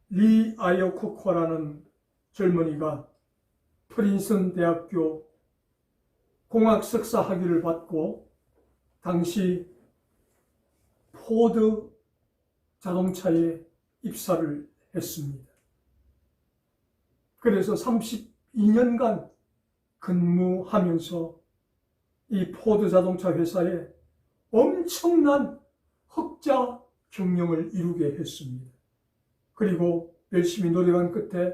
리 아이어코커라는 젊은이가 프린스턴 대학교 공학 석사 학위를 받고 당시 포드 자동차에 입사를 했습니다. 그래서 32년간 근무하면서 이 포드 자동차 회사에 엄청난 흑자 경영을 이루게 했습니다. 그리고 열심히 노력한 끝에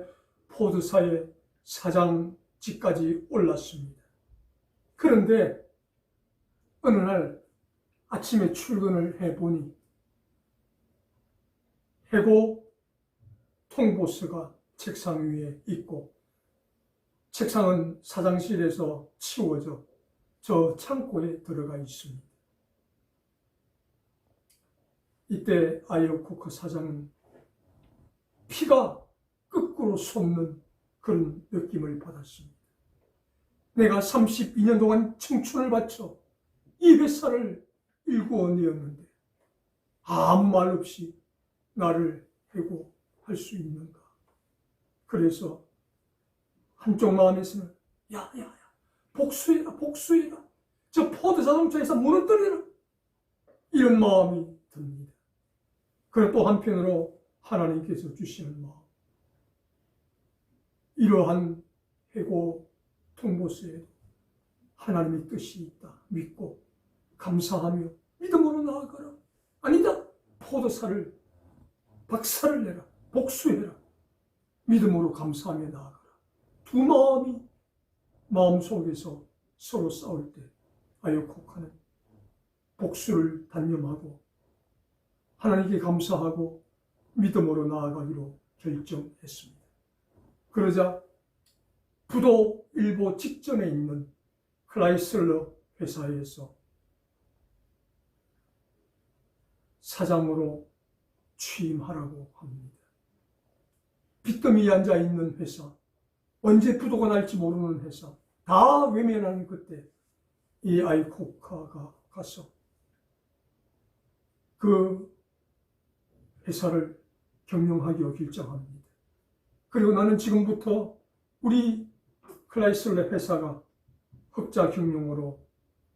포드사의 사장직까지 올랐습니다. 그런데 어느 날 아침에 출근을 해보니 해고 통보서가 책상 위에 있고 책상은 사장실에서 치워져 저 창고에 들어가 있습니다. 이때 아이어코커 사장은 피가 거꾸로 솟는 그런 느낌을 받았습니다. 내가 32년 동안 청춘을 바쳐 이 회사를 일구어내었는데 아무 말 없이 나를 해고할 수 있는가. 그래서 한쪽 마음에서는 야야야 복수해라 저 포드 자동차에서 무너뜨려라 이런 마음이 듭니다. 그리고 또 한편으로 하나님께서 주시는 마음, 이러한 해고 통보서에도 하나님의 뜻이 있다 믿고 감사하며 믿음으로 나아가라. 아니다, 포도사를 박살을 내라, 복수해라, 믿음으로 감사하며 나아가라. 두 마음이 마음속에서 서로 싸울 때 아이어코커는 복수를 단념하고 하나님께 감사하고 믿음으로 나아가기로 결정했습니다. 그러자 부도 일보 직전에 있는 클라이슬러 회사에서 사장으로 취임하라고 합니다. 빚더미에 앉아있는 회사, 언제 부도가 날지 모르는 회사, 다 외면하는 그때 이 아이코카가 가서 그 회사를 경영하기로 결정합니다. 그리고 나는 지금부터 우리 클라이슬러 회사가 흑자 경영으로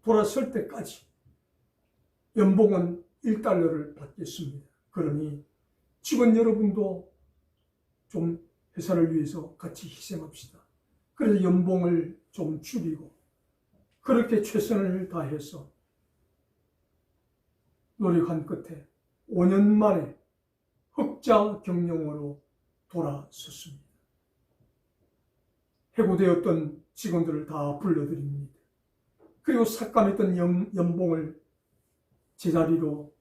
돌아설 때까지 연봉은 $1를 받겠습니다. 그러니 직원 여러분도 좀 회사를 위해서 같이 희생합시다. 그래서 연봉을 좀 줄이고 그렇게 최선을 다해서 노력한 끝에 5년 만에 흑자 경영으로 돌아섰습니다. 해고되었던 직원들을 다 불러드립니다. 그리고 삭감했던 연봉을 제자리로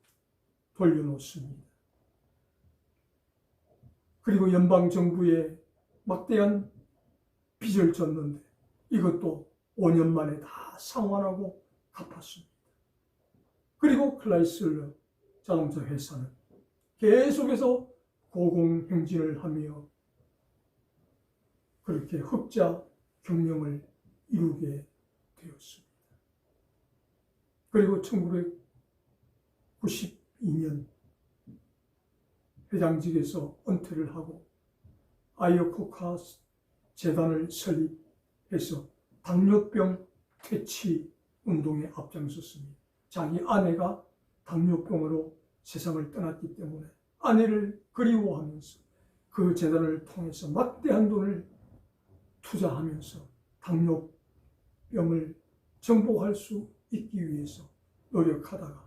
돌려놓습니다. 그리고 연방정부에 막대한 빚을 졌는데 이것도 5년 만에 다 상환하고 갚았습니다. 그리고 클라이슬러 자동차 회사는 계속해서 고공행진을 하며 그렇게 흑자 경영을 이루게 되었습니다. 그리고 1992년 회장직에서 은퇴를 하고 아이어코카 재단을 설립해서 당뇨병 퇴치 운동에 앞장섰습니다. 자기 아내가 당뇨병으로 세상을 떠났기 때문에 아내를 그리워하면서 그 재단을 통해서 막대한 돈을 투자하면서 당뇨병을 정복할 수 있기 위해서 노력하다가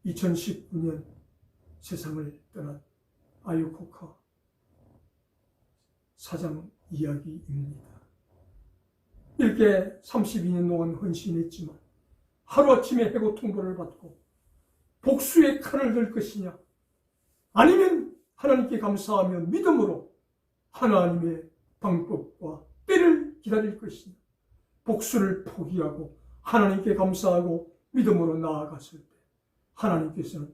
2019년 세상을 떠난 아이어코카 사장 이야기입니다. 이렇게 32년 동안 헌신했지만 하루아침에 해고 통보를 받고 복수의 칼을 들 것이냐 아니면 하나님께 감사하며 믿음으로 하나님의 방법과 때를 기다릴 것이냐 복수를 포기하고 하나님께 감사하고 믿음으로 나아갔을 때 하나님께서는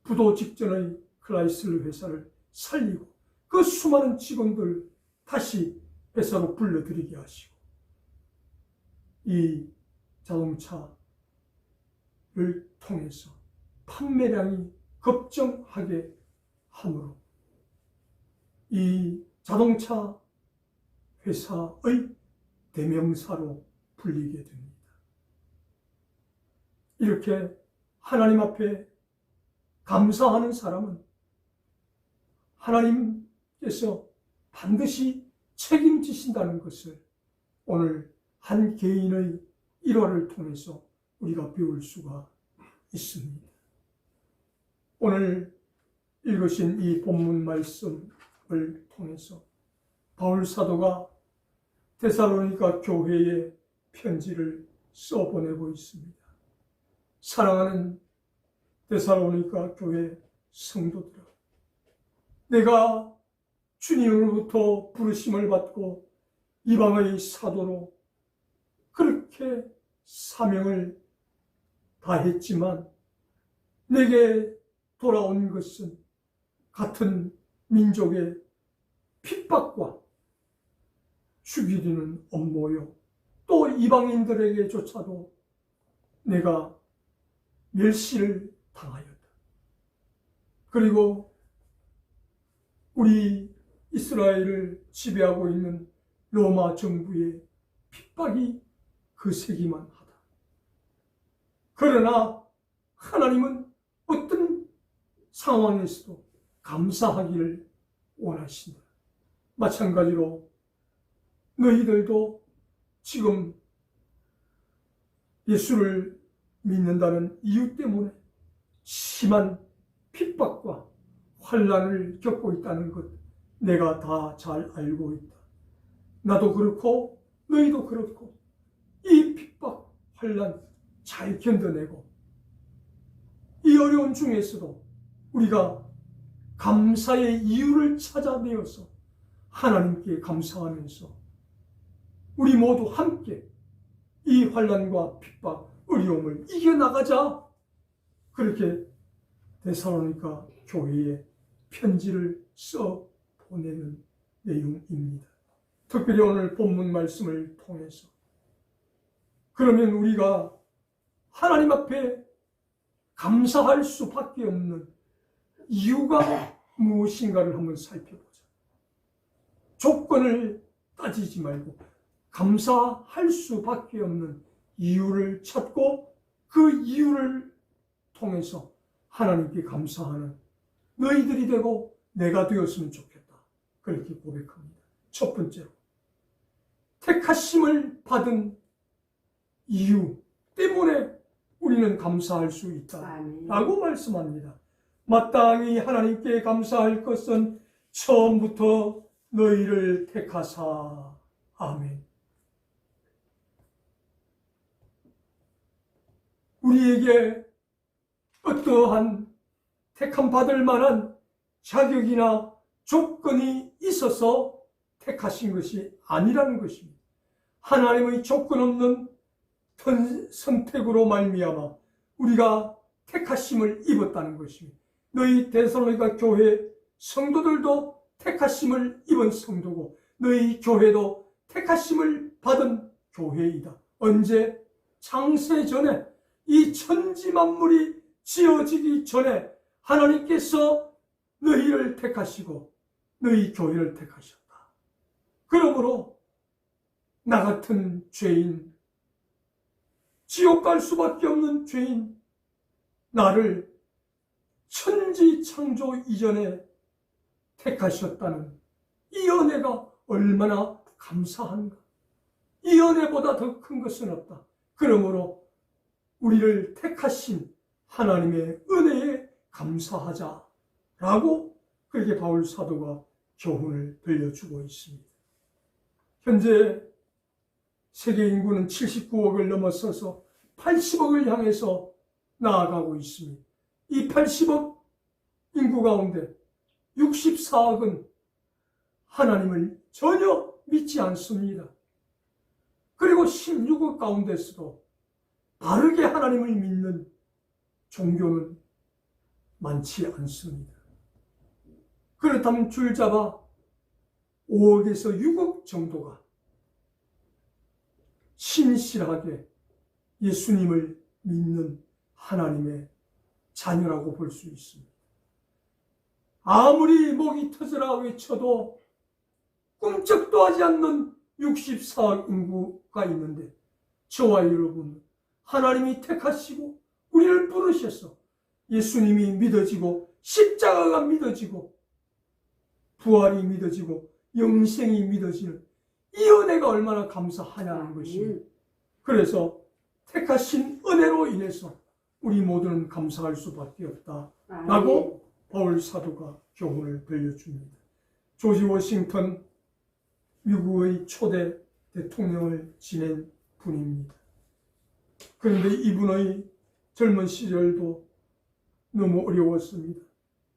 부도 직전의 클라이슬러 회사를 살리고 그 수많은 직원들 다시 회사로 불러들이게 하시고 이 자동차를 통해서 판매량이 급증하게 함으로 이 자동차 회사의 대명사로 불리게 됩니다. 이렇게 하나님 앞에 감사하는 사람은 하나님께서 반드시 책임지신다는 것을 오늘 한 개인의 일화를 통해서 우리가 배울 수가 있습니다. 오늘 읽으신 이 본문 말씀을 통해서 바울 사도가 데살로니가 교회에 편지를 써보내고 있습니다. 사랑하는 데살로니가 교회 성도들아, 내가 주님으로부터 부르심을 받고 이방의 사도로 그렇게 사명을 다했지만 내게 돌아온 것은 같은 민족의 핍박과 죽이려는 업무요, 또 이방인들에게조차도 내가 멸시를 당하였다. 그리고 우리 이스라엘을 지배하고 있는 로마 정부의 핍박이 거세기만 하다. 그러나 하나님은 어떤 상황에서도 감사하기를 원하신다. 마찬가지로 너희들도 지금 예수를 믿는다는 이유 때문에 심한 핍박과 환난을 겪고 있다는 것 내가 다 잘 알고 있다. 나도 그렇고 너희도 그렇고 이 핍박, 환난 잘 견뎌내고 이 어려운 중에서도 우리가 감사의 이유를 찾아내어서 하나님께 감사하면서 우리 모두 함께 이 환난과 핍박, 어려움을 이겨나가자. 그렇게 데살로니가 교회에 편지를 써 보내는 내용입니다. 특별히 오늘 본문 말씀을 통해서 그러면 우리가 하나님 앞에 감사할 수밖에 없는 이유가 무엇인가를 한번 살펴보자. 조건을 따지지 말고 감사할 수밖에 없는 이유를 찾고 그 이유를 통해서 하나님께 감사하는 너희들이 되고 내가 되었으면 좋겠다. 그렇게 고백합니다. 첫 번째로 택하심을 받은 이유 때문에 우리는 감사할 수 있다라고 말씀합니다. 마땅히 하나님께 감사할 것은 처음부터 너희를 택하사. 아멘. 우리에게 어떠한 택함 받을 만한 자격이나 조건이 있어서 택하신 것이 아니라는 것입니다. 하나님의 조건 없는 선택으로 말미암아 우리가 택하심을 입었다는 것입니다. 너희 데살로니가 교회 성도들도 택하심을 입은 성도고 너희 교회도 택하심을 받은 교회이다. 언제? 창세 전에 이 천지 만물이 지어지기 전에 하나님께서 너희를 택하시고 너희 교회를 택하셨다. 그러므로 나 같은 죄인, 지옥 갈 수밖에 없는 죄인, 나를 천지 창조 이전에 택하셨다는 이 은혜가 얼마나 감사한가. 이 은혜보다 더 큰 것은 없다. 그러므로 우리를 택하신 하나님의 은혜에 감사하자라고 그렇게 바울 사도가 교훈을 들려주고 있습니다. 현재 세계 인구는 79억을 넘어서서 80억을 향해서 나아가고 있습니다. 이 80억 인구 가운데 64억은 하나님을 전혀 믿지 않습니다. 그리고 16억 가운데서도 바르게 하나님을 믿는 종교는 많지 않습니다. 그렇다면 줄잡아 5억에서 6억 정도가 신실하게 예수님을 믿는 하나님의 자녀라고 볼 수 있습니다. 아무리 목이 터져라 외쳐도 꿈쩍도 하지 않는 64억 인구가 있는데 저와 여러분, 하나님이 택하시고 우리를 부르셔서 예수님이 믿어지고 십자가가 믿어지고 부활이 믿어지고 영생이 믿어지는 이 은혜가 얼마나 감사하냐는 것입니다. 그래서 택하신 은혜로 인해서 우리 모두는 감사할 수밖에 없다라고 바울 사도가 교훈을 들려줍니다. 조지 워싱턴, 미국의 초대 대통령을 지낸 분입니다. 그런데 이분의 젊은 시절도 너무 어려웠습니다.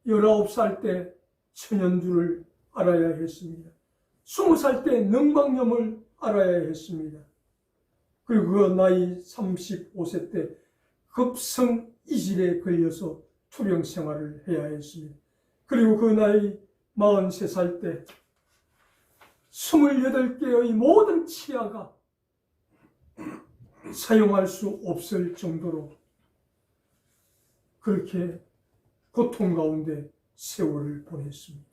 19살 때 천연두를 알아야 했습니다. 20살 때 능방염을 알아야 했습니다. 그리고 그 나이 35세 때 급성 이질에 걸려서 투병 생활을 해야 했습니다. 그리고 그 나이 43살 때 28개의 모든 치아가 사용할 수 없을 정도로 그렇게 고통 가운데 세월을 보냈습니다.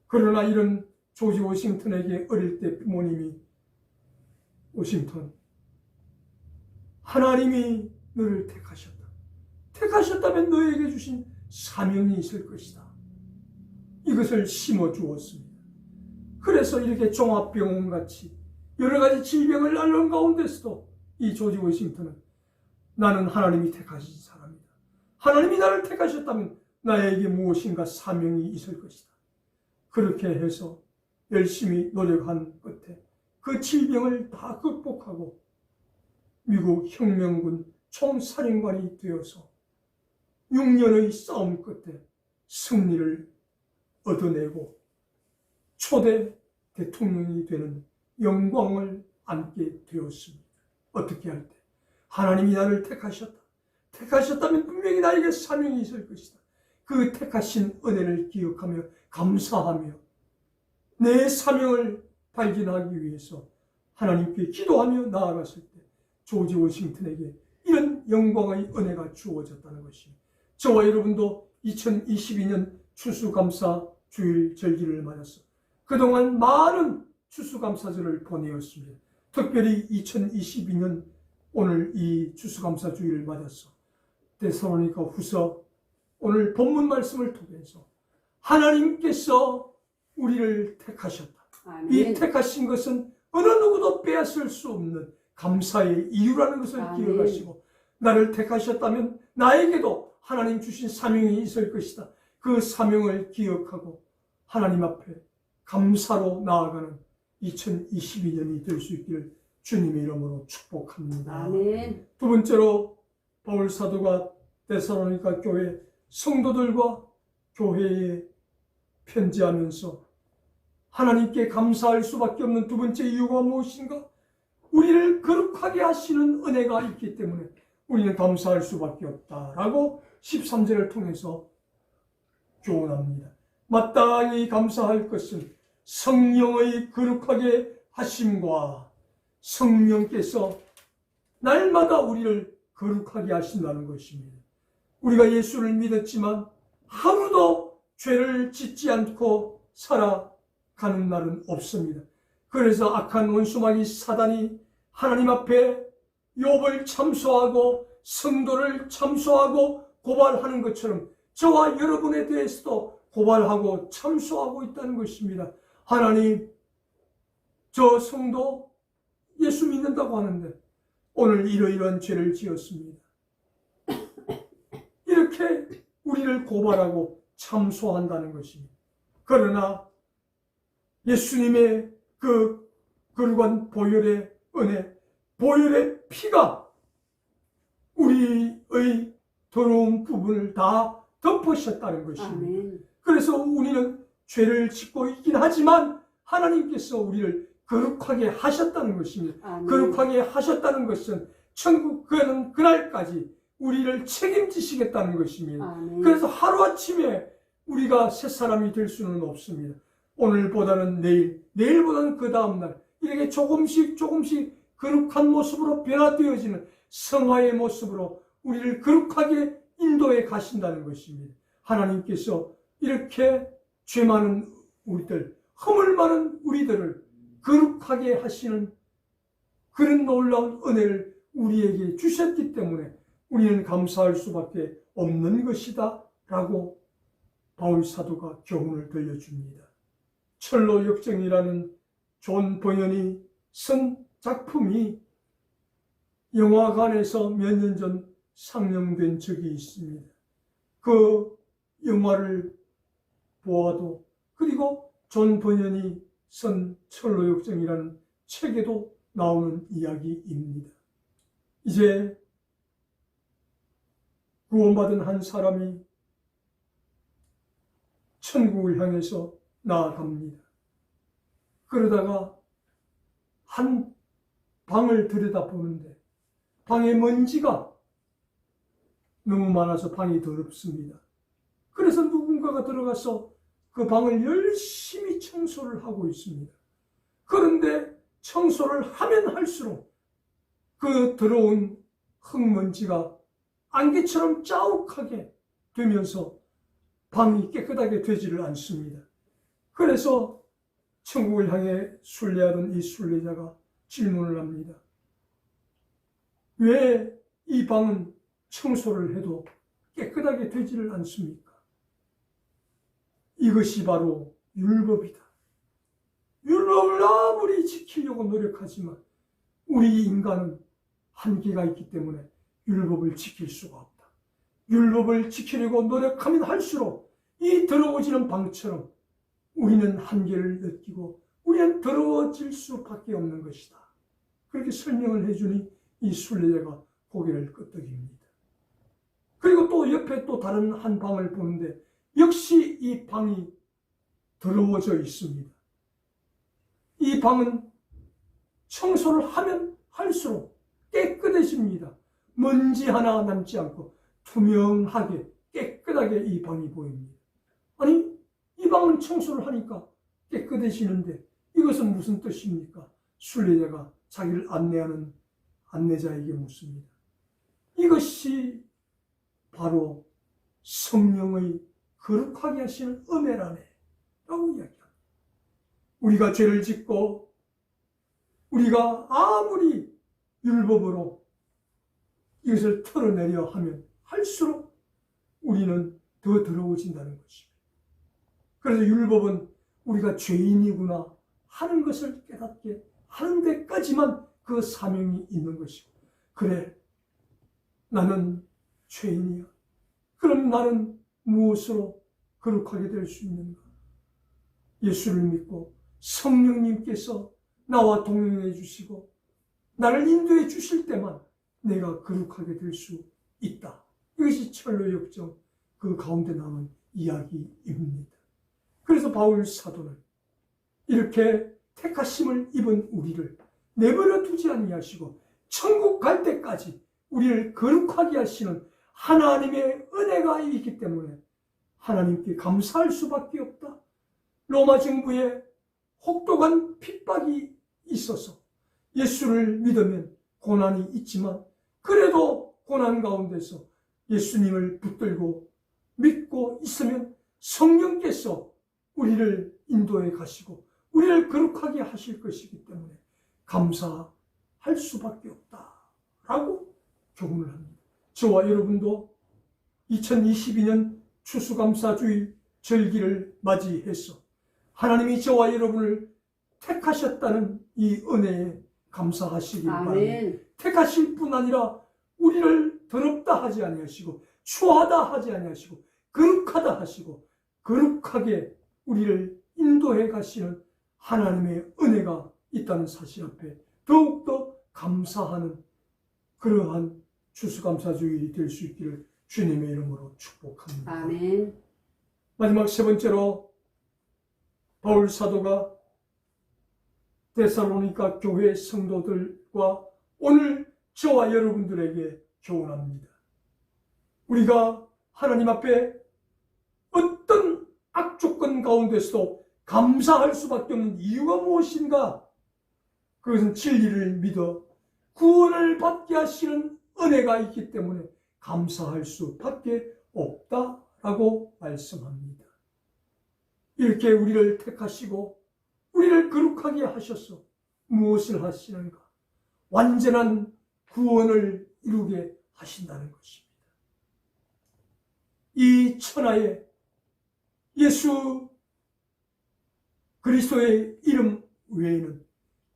그러나 이런 조지 워싱턴에게 어릴 때 부모님이 워싱턴, 하나님이 너를 택하셨다. 택하셨다면 너에게 주신 사명이 있을 것이다. 이것을 심어 주었습니다. 그래서 이렇게 종합병원같이 여러 가지 질병을 앓는 가운데서도 이 조지 워싱턴은 나는 하나님이 택하신 사람이다. 하나님이 나를 택하셨다면 나에게 무엇인가 사명이 있을 것이다. 그렇게 해서 열심히 노력한 끝에 그 질병을 다 극복하고 미국 혁명군 총사령관이 되어서 6년의 싸움 끝에 승리를 얻어내고 초대 대통령이 되는 영광을 안게 되었습니다. 어떻게 할 때? 하나님이 나를 택하셨다. 택하셨다면 분명히 나에게 사명이 있을 것이다. 그 택하신 은혜를 기억하며 감사하며 내 사명을 발견하기 위해서 하나님께 기도하며 나아갔을 때 조지 워싱턴에게 이런 영광의 은혜가 주어졌다는 것입니다. 저와 여러분도 2022년 추수감사 주일 절기를 맞아서 그동안 많은 추수감사절을 보내었습니다. 특별히 2022년 오늘 이 추수감사 주일을 맞아서 데살로니가 후서 오늘 본문 말씀을 통해서 하나님께서 우리를 택하셨다. 아멘. 이 택하신 것은 어느 누구도 빼앗을 수 없는 감사의 이유라는 것을 아멘. 기억하시고 나를 택하셨다면 나에게도 하나님 주신 사명이 있을 것이다. 그 사명을 기억하고 하나님 앞에 감사로 나아가는 2022년이 될 수 있기를 주님의 이름으로 축복합니다. 아멘. 두 번째로 바울 사도가 데살로니가 교회 성도들과 교회에 편지하면서 하나님께 감사할 수밖에 없는 두 번째 이유가 무엇인가? 우리를 거룩하게 하시는 은혜가 있기 때문에 우리는 감사할 수밖에 없다라고 13절을 통해서 교훈합니다. 마땅히 감사할 것은 성령의 거룩하게 하심과 성령께서 날마다 우리를 거룩하게 하신다는 것입니다. 우리가 예수를 믿었지만 하루도 죄를 짓지 않고 살아가는 날은 없습니다. 그래서 악한 원수마귀 사단이 하나님 앞에 욥을 참소하고 성도를 참소하고 고발하는 것처럼 저와 여러분에 대해서도 고발하고 참소하고 있다는 것입니다. 하나님, 저 성도 예수 믿는다고 하는데 오늘 이러이러한 죄를 지었습니다. 이렇게 우리를 고발하고 참소한다는 것입니다. 그러나 예수님의 그 거룩한 보혈의 은혜, 보혈의 피가 우리의 더러운 부분을 다 덮으셨다는 것입니다. 아멘. 그래서 우리는 죄를 짓고 있긴 하지만 하나님께서 우리를 거룩하게 하셨다는 것입니다. 아멘. 거룩하게 하셨다는 것은 천국 가는 그날까지 우리를 책임지시겠다는 것입니다. 아멘. 그래서 하루아침에 우리가 새 사람이 될 수는 없습니다. 오늘보다는 내일, 내일보다는 그 다음날 이렇게 조금씩 거룩한 모습으로 변화되어지는 성화의 모습으로 우리를 거룩하게 인도해 가신다는 것입니다. 하나님께서 이렇게 죄 많은 우리들, 허물 많은 우리들을 거룩하게 하시는 그런 놀라운 은혜를 우리에게 주셨기 때문에 우리는 감사할 수밖에 없는 것이다 라고 바울 사도가 교훈을 들려줍니다. 철로 역정이라는 존 버년이 쓴 작품이 영화관에서 몇 년 전 상영된 적이 있습니다. 그 영화를 보아도, 그리고 존 버년이 쓴 철로 역정이라는 책에도 나오는 이야기입니다. 이제 구원받은 한 사람이 천국을 향해서 나아갑니다. 그러다가 한 방을 들여다보는데 방에 먼지가 너무 많아서 방이 더럽습니다. 그래서 누군가가 들어가서 그 방을 열심히 청소를 하고 있습니다. 그런데 청소를 하면 할수록 그 더러운 흙먼지가 안개처럼 자욱하게 되면서 방이 깨끗하게 되지를 않습니다. 그래서 천국을 향해 순례하던 이 순례자가 질문을 합니다. 왜 이 방은 청소를 해도 깨끗하게 되지를 않습니까? 이것이 바로 율법이다. 율법을 아무리 지키려고 노력하지만 우리 인간은 한계가 있기 때문에 율법을 지킬 수가 없다. 율법을 지키려고 노력하면 할수록 이 더러워지는 방처럼 우리는 한계를 느끼고 우리는 더러워질 수밖에 없는 것이다. 그렇게 설명을 해주니 이 순례자가 고개를 끄덕입니다. 그리고 또 옆에 또 다른 한 방을 보는데 역시 이 방이 더러워져 있습니다. 이 방은 청소를 하면 할수록 깨끗해집니다. 먼지 하나 남지 않고 투명하게 깨끗하게 이 방이 보입니다. 아니, 이 방은 청소를 하니까 깨끗해지는데 이것은 무슨 뜻입니까? 순례자가 자기를 안내하는 안내자에게 묻습니다. 이것이 바로 성령의 거룩하게 하시는 은혜라네 라고 이야기합니다. 우리가 죄를 짓고 우리가 아무리 율법으로 이것을 털어내려 하면 할수록 우리는 더 더러워진다는 것입니다. 그래서 율법은 우리가 죄인이구나 하는 것을 깨닫게 하는 데까지만 그 사명이 있는 것이고, 그래, 나는 죄인이야. 그럼 나는 무엇으로 거룩하게 될 수 있는가? 예수를 믿고 성령님께서 나와 동행해 주시고 나를 인도해 주실 때만 내가 거룩하게 될 수 있다. 이것이 철로 역정 그 가운데 남은 이야기입니다. 그래서 바울 사도는 이렇게 택하심을 입은 우리를 내버려 두지 아니하시고 천국 갈 때까지 우리를 거룩하게 하시는 하나님의 은혜가 있기 때문에 하나님께 감사할 수밖에 없다. 로마 정부에 혹독한 핍박이 있어서 예수를 믿으면 고난이 있지만 그래도 고난 가운데서 예수님을 붙들고 믿고 있으면 성령께서 우리를 인도해 가시고 우리를 거룩하게 하실 것이기 때문에 감사할 수밖에 없다라고 교훈을 합니다. 저와 여러분도 2022년 추수감사주일 절기를 맞이해서 하나님이 저와 여러분을 택하셨다는 이 은혜에 감사하시기 바랍니다. 택하실 뿐 아니라 우리를 더럽다 하지 아니하시고 추하다 하지 아니하시고 거룩하다 하시고 거룩하게 우리를 인도해 가시는 하나님의 은혜가 있다는 사실 앞에 더욱더 감사하는 그러한 추수감사주일이 될 수 있기를 주님의 이름으로 축복합니다. 아멘. 마지막 세 번째로 바울 사도가 데살로니가 교회 성도들과 오늘 저와 여러분들에게 교훈합니다. 우리가 하나님 앞에 어떤 악조건 가운데서도 감사할 수밖에 없는 이유가 무엇인가? 그것은 진리를 믿어 구원을 받게 하시는 은혜가 있기 때문에 감사할 수밖에 없다라고 말씀합니다. 이렇게 우리를 택하시고 우리를 거룩하게 하셔서 무엇을 하시는가? 완전한 구원을 이루게 하신다는 것입니다. 이 천하에 예수 그리스도의 이름 외에는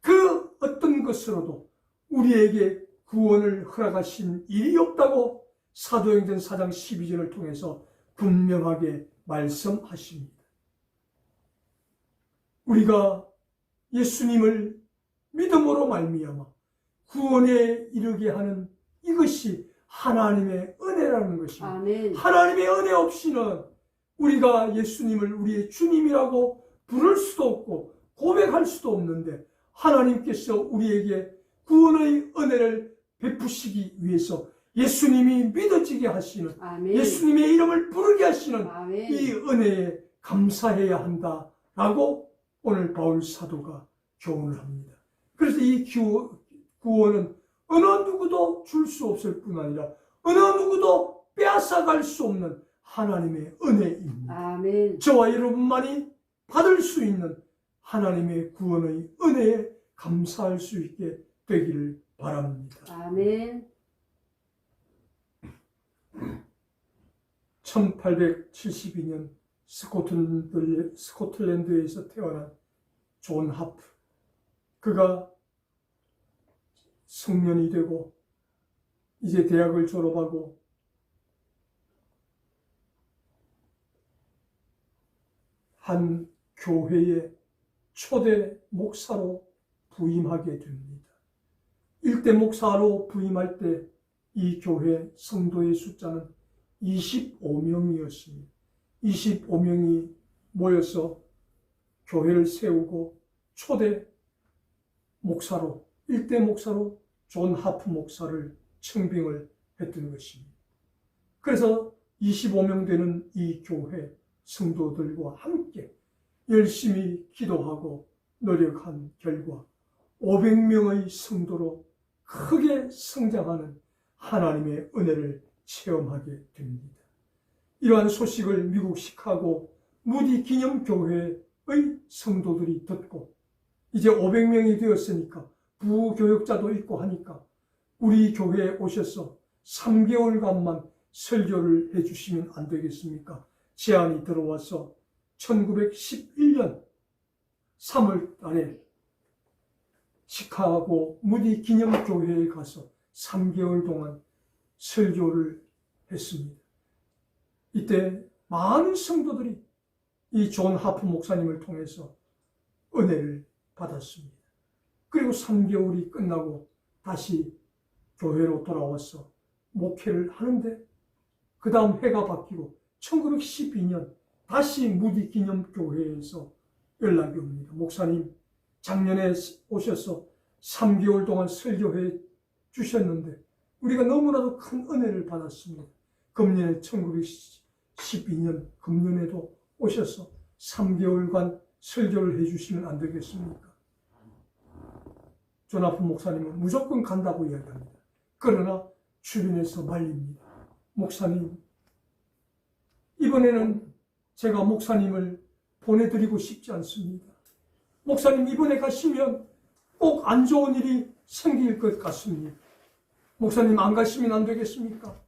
그 어떤 것으로도 우리에게 구원을 허락하신 일이 없다고 사도행전 4장 12절을 통해서 분명하게 말씀하십니다. 우리가 예수님을 믿음으로 말미암아 구원에 이르게 하는 이것이 하나님의 은혜라는 것입니다. 아멘. 하나님의 은혜 없이는 우리가 예수님을 우리의 주님이라고 부를 수도 없고 고백할 수도 없는데, 하나님께서 우리에게 구원의 은혜를 베푸시기 위해서 예수님이 믿어지게 하시는, 아멘. 예수님의 이름을 부르게 하시는 아멘. 이 은혜에 감사해야 한다라고 오늘 바울 사도가 교훈을 합니다. 그래서 이 구원은 어느 누구도 줄 수 없을 뿐 아니라 어느 누구도 빼앗아갈 수 없는 하나님의 은혜입니다. 아멘. 저와 여러분만이 받을 수 있는 하나님의 구원의 은혜에 감사할 수 있게 되기를 바랍니다. 아멘. 1872년 스코틀랜드에서 태어난 존 하프, 그가 성년이 되고 이제 대학을 졸업하고 한 교회의 초대 목사로 부임하게 됩니다. 일대 목사로 부임할 때 이 교회 성도의 숫자는 25명이었습니다. 25명이 모여서 교회를 세우고 초대 목사로, 일대 목사로 존 하프 목사를 청빙을 했던 것입니다. 그래서 25명 되는 이 교회 성도들과 함께 열심히 기도하고 노력한 결과 500명의 성도로 크게 성장하는 하나님의 은혜를 체험하게 됩니다. 이러한 소식을 미국 시카고 무디 기념교회의 성도들이 듣고 이제 500명이 되었으니까 부교역자도 있고 하니까 우리 교회에 오셔서 3개월간만 설교를 해주시면 안 되겠습니까? 제안이 들어와서 1911년 3월 달에 시카고 무디 기념교회에 가서 3개월 동안 설교를 했습니다. 이때 많은 성도들이 이 존 하프 목사님을 통해서 은혜를 받았습니다. 그리고 3개월이 끝나고 다시 교회로 돌아와서 목회를 하는데 그 다음 해가 바뀌고 1912년 다시 무디 기념교회에서 연락이 옵니다. 목사님, 작년에 오셔서 3개월 동안 설교해 주셨는데 우리가 너무나도 큰 은혜를 받았습니다. 금년에 1912년 금년에도 오셔서 3개월간 설교를 해주시면 안 되겠습니까? 존 하프 목사님은 무조건 간다고 이야기합니다. 그러나 주변에서 말립니다. 목사님, 이번에는 제가 목사님을 보내드리고 싶지 않습니다. 목사님, 이번에 가시면 꼭 안 좋은 일이 생길 것 같습니다. 목사님, 안 가시면 안 되겠습니까?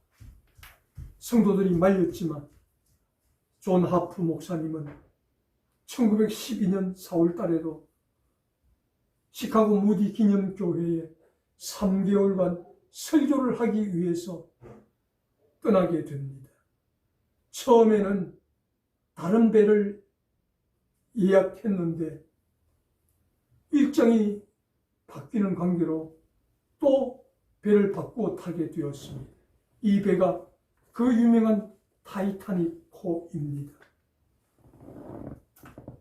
성도들이 말렸지만 존 하프 목사님은 1912년 4월 달에도 시카고 무디 기념교회에 3개월간 설교를 하기 위해서 떠나게 됩니다. 처음에는 다른 배를 예약했는데 일정이 바뀌는 관계로 또 배를 바꾸어 타게 되었습니다. 이 배가 그 유명한 타이타닉호입니다.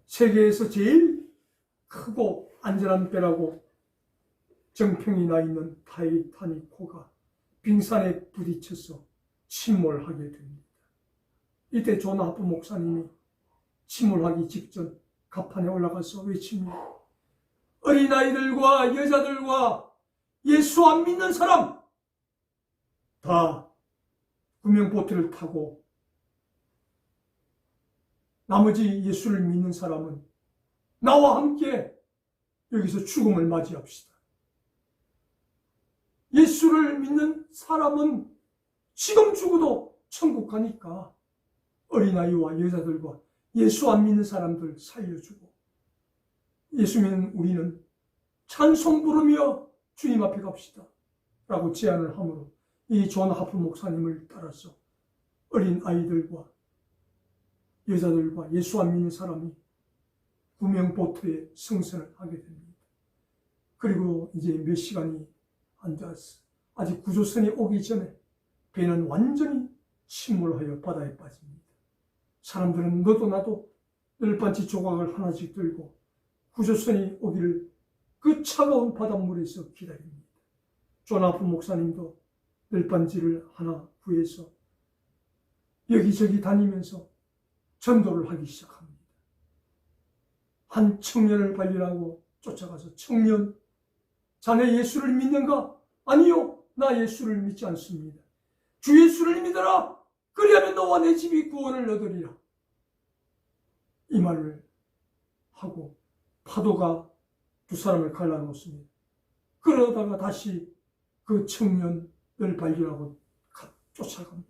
세계에서 제일 크고 안전한 배라고 정평이 나 있는 타이타닉호가 빙산에 부딪혀서 침몰하게 됩니다. 이때 존 하프 목사님이 침몰하기 직전 갑판에 올라가서 외칩니다. 어린아이들과 여자들과 예수 안 믿는 사람 다 구명보트를 타고 나머지 예수를 믿는 사람은 나와 함께 여기서 죽음을 맞이합시다. 예수를 믿는 사람은 지금 죽어도 천국 가니까 어린아이와 여자들과 예수 안 믿는 사람들 살려주고, 예수 믿는 우리는 찬송 부르며 주님 앞에 갑시다 라고 제안을 하므로 이 존 하프 목사님을 따라서 어린아이들과 여자들과 예수 안 믿는 사람이 구명보트에 승선을 하게 됩니다. 그리고 이제 몇 시간이 안 되었어. 아직 구조선이 오기 전에 배는 완전히 침몰하여 바다에 빠집니다. 사람들은 너도 나도 널빤지 조각을 하나씩 들고 구조선이 오기를 그 차가운 바닷물에서 기다립니다. 존 하프 목사님도 널빤지를 하나 구해서 여기저기 다니면서 전도를 하기 시작합니다. 한 청년을 발견하고 쫓아가서, 청년, 자네 예수를 믿는가? 아니요, 나 예수를 믿지 않습니다. 주 예수를 믿어라. 그리하면 너와 내 집이 구원을 얻으리라. 이 말을 하고 파도가 두 사람을 갈라놓습니다. 그러다가 다시 그 청년을 발견하고 쫓아갑니다.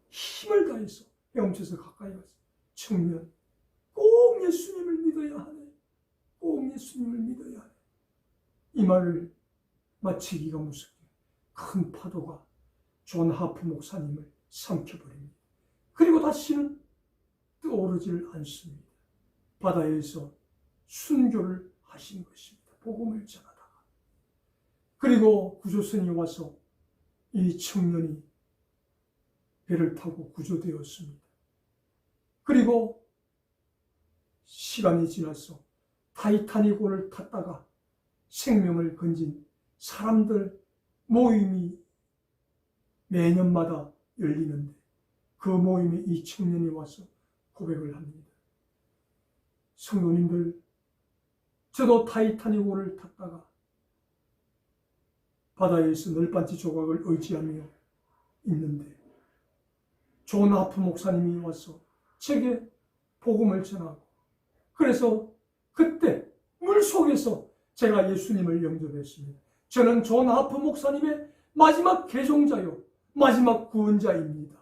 힘을 다해서 헤엄쳐서 가까이 가서, 청년, 꼭 예수님을 믿어야 하네. 꼭 예수님을 믿어야 하네. 이 말을 마치기가 무섭게 큰 파도가 존 하프 목사님을 삼켜버립니다. 그리고 다시는 떠오르질 않습니다. 바다에서 순교를 하신 것입니다. 복음을 전하다가. 그리고 구조선이 와서 이 청년이 배를 타고 구조되었습니다. 그리고 시간이 지나서 타이타닉호를 탔다가 생명을 건진 사람들 모임이 매년마다 열리는데, 그 모임에 이 청년이 와서 고백을 합니다. 성도님들, 저도 타이타닉호를 탔다가 바다에서 널빤지 조각을 의지하며 있는데 존 하프 목사님이 와서 제게 복음을 전하고, 그래서 그때 물속에서 제가 예수님을 영접했습니다. 저는 존 하프 목사님의 마지막 개종자요, 마지막 구원자입니다.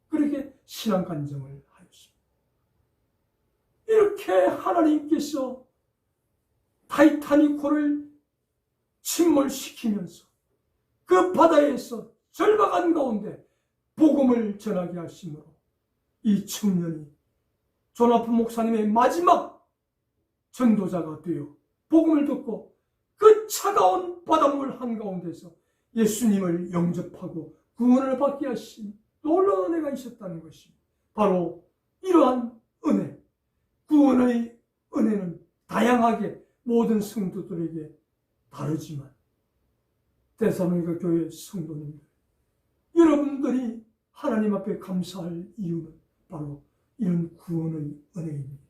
그렇게 신앙 간증을 하였습니다. 이렇게 하나님께서 타이타닉호를 침몰시키면서 그 바다에서 절박한 가운데 복음을 전하게 하심으로 이 청년이 존 하프 목사님의 마지막 전도자가 되어 복음을 듣고 그 차가운 바닷물 한가운데서 예수님을 영접하고 구원을 받게 하신 놀라운 은혜가 있었다는 것입니다. 바로 이러한 은혜, 구원의 은혜는 다양하게 모든 성도들에게 다르지만 데살로니가 교회 성도님들, 여러분들이 하나님 앞에 감사할 이유는 바로 이런 구원의 은혜입니다.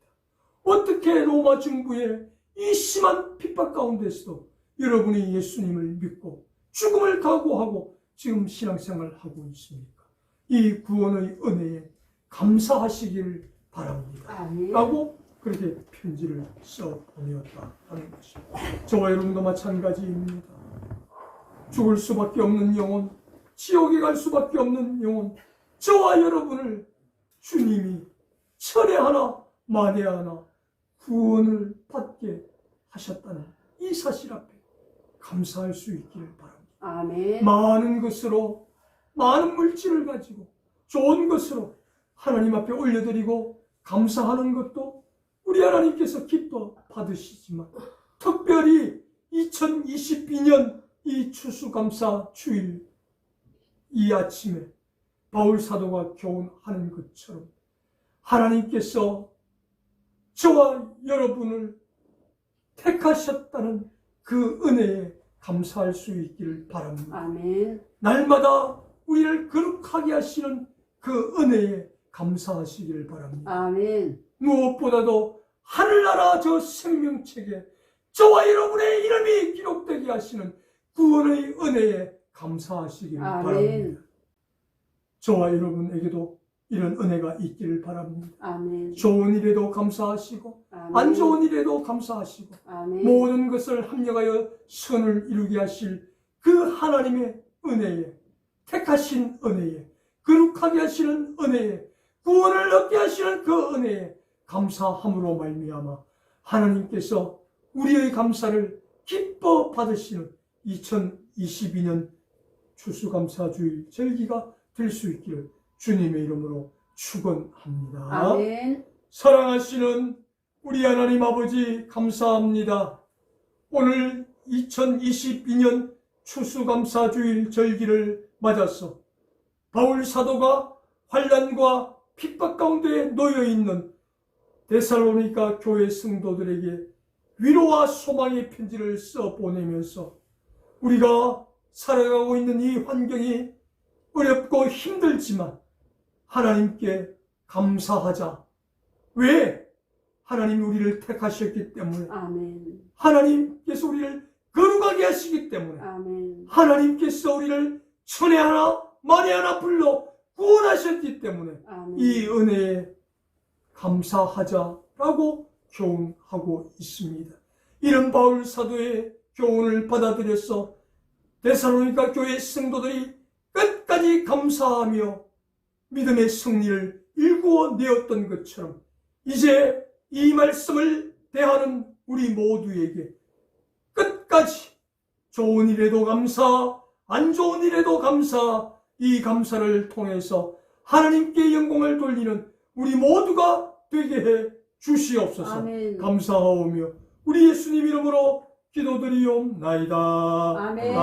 어떻게 로마 중부의 이 심한 핍박 가운데서도 여러분이 예수님을 믿고 죽음을 각오하고 지금 신앙생활을 하고 있습니까? 이 구원의 은혜에 감사하시길 바랍니다. 아멘. 라고 그렇게 편지를 써 보내었다는 것입니다. 저와 여러분도 마찬가지입니다. 죽을 수밖에 없는 영혼, 지옥에 갈 수밖에 없는 영혼, 저와 여러분을 주님이 철회하나 만회하나 구원을 받게 하셨다는 이 사실 앞에 감사할 수 있기를 바랍니다. 아멘. 많은 것으로, 많은 물질을 가지고 좋은 것으로 하나님 앞에 올려드리고 감사하는 것도 우리 하나님께서 기뻐 받으시지만, 특별히 2022년 이 추수감사 주일 이 아침에 바울 사도가 교훈하는 것처럼 하나님께서 저와 여러분을 택하셨다는 그 은혜에 감사할 수 있기를 바랍니다. 아멘. 날마다 우리를 거룩하게 하시는 그 은혜에 감사하시기를 바랍니다. 아멘. 무엇보다도 하늘나라 저 생명책에 저와 여러분의 이름이 기록되게 하시는 구원의 은혜에 감사하시기를 아멘. 바랍니다. 저와 여러분에게도 이런 은혜가 있기를 바랍니다. 아멘. 좋은 일에도 감사하시고 아멘. 안 좋은 일에도 감사하시고 아멘. 모든 것을 합력하여 선을 이루게 하실 그 하나님의 은혜에, 택하신 은혜에, 거룩하게 하시는 은혜에, 구원을 얻게 하시는 그 은혜에 감사함으로 말미암아 하나님께서 우리의 감사를 기뻐 받으시는 2022년 추수감사주일 절기가 될 수 있기를 주님의 이름으로 축원합니다. 아멘. 사랑하시는 우리 하나님 아버지, 감사합니다. 오늘 2022년 추수감사주일 절기를 맞아서 바울 사도가 환난과 핍박 가운데 놓여 있는 데살로니가 교회 성도들에게 위로와 소망의 편지를 써 보내면서 우리가 살아가고 있는 이 환경이 어렵고 힘들지만 하나님께 감사하자. 왜? 하나님이 우리를 택하셨기 때문에, 아멘. 하나님께서 우리를 거룩하게 하시기 때문에, 아멘. 하나님께서 우리를 천에 하나 만에 하나 불러 구원하셨기 때문에 아멘. 이 은혜에 감사하자라고 교훈하고 있습니다. 이런 바울 사도의 교훈을 받아들여서 데살로니가 교회 성도들이 끝까지 감사하며 믿음의 승리를 일구어 내었던 것처럼 이제 이 말씀을 대하는 우리 모두에게 끝까지 좋은 일에도 감사, 안 좋은 일에도 감사, 이 감사를 통해서 하나님께 영광을 돌리는 우리 모두가 되게 해 주시옵소서. 아멘. 감사하오며 우리 예수님 이름으로 기도드리옵나이다. 아멘.